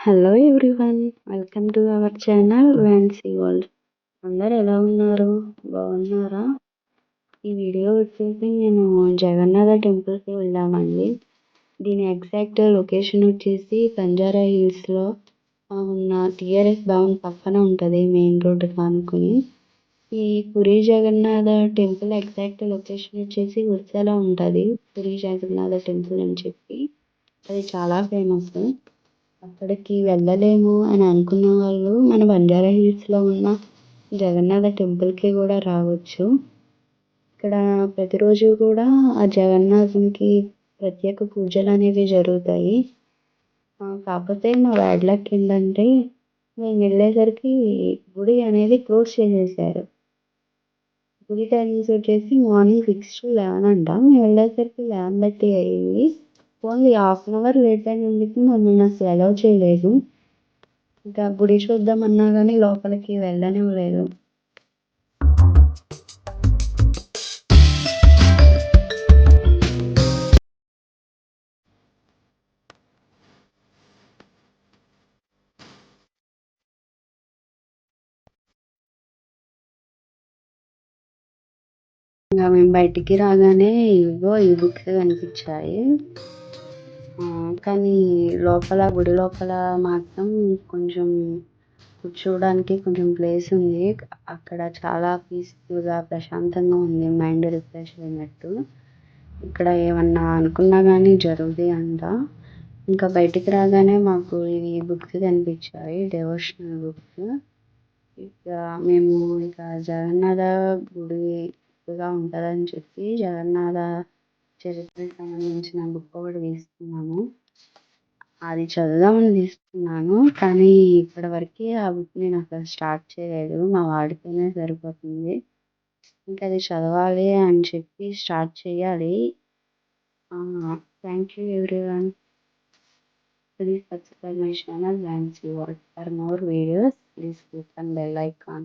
Hello everyone. Welcome to our channel వ్యాన్సీ world. అందరూ ఎలా ఉన్నారు? బాగున్నారా? ఈ వీడియో వచ్చేసి నేను జగన్నాథ టెంపుల్కి వెళ్ళామండి. దీని ఎగ్జాక్ట్ లొకేషన్ వచ్చేసి బంజారా హిల్స్లో ఉన్న టిఆర్ఎస్ భవన్ పక్కన ఉంటుంది, మెయిన్ రోడ్డుకి ఆనుకుని. ఈ పురి జగన్నాథ టెంపుల్ ఎగ్జాక్ట్ లొకేషన్ వచ్చేసి ఉర్సలో ఉంటుంది. పురి జగన్నాథ టెంపుల్ అని చెప్పి అది చాలా ఫేమస్. అక్కడికి వెళ్ళలేము అని అనుకున్న వాళ్ళు మన బంజారా హిల్స్లో ఉన్న జగన్నాథ టెంపుల్కి కూడా రావచ్చు. ఇక్కడ ప్రతిరోజు కూడా ఆ జగన్నాథునికి ప్రత్యేక పూజలు అనేవి జరుగుతాయి. కాకపోతే మా బ్యాడ్ లక్ ఏంటంటే మేము వెళ్ళేసరికి గుడి అనేది క్లోజ్ చేసేసారు. గుడి టైమింగ్స్ వచ్చేసి మార్నింగ్ 6 to 11 అంట. మేము వెళ్ళేసరికి 11:30 అయ్యింది. Only half an hour late అయినందుకు మమ్మల్ని అసలు అలౌ చేయలేదు. ఇంకా గుడి చూద్దామన్నా కానీ లోపలికి వెళ్ళనివ్వలేదు. ఇంకా మేము బయటికి రాగానే ఇవో ఈ బుక్స్ కనిపించాయి. కానీ గుడి లోపల మాత్రం కొంచెం కూర్చోవడానికి కొంచెం ప్లేస్ ఉంది. అక్కడ చాలా పీస్ఫుల్గా ప్రశాంతంగా ఉంది, మైండ్ రిఫ్రెష్ అయినట్టు. ఇక్కడ ఏమన్నా అనుకున్నా కానీ జరుగుతాయి అంట. ఇంకా బయటికి రాగానే మాకు ఇవి బుక్స్ కనిపించాయి, డివోషనల్ బుక్స్. ఇక మేము ఇక జగన్నాథ గుడి ఎక్కువగా ఉంటుందని చెప్పి జగన్నాథ చరిత్రకు సంబంధించిన బుక్ ఒకటి తీసుకున్నాము. అది చదువుదామని తీసుకున్నాను, కానీ ఇప్పటి వరకు ఆ బుక్ నేను అసలు స్టార్ట్ చేయలేదు. మా వాడితోనే సరిపోతుంది. ఇంకా అది చదవాలి అని చెప్పి స్టార్ట్ చేయాలి. Thank you everyone. Please subscribe my channel Vancy World. For more videos, please click on bell icon.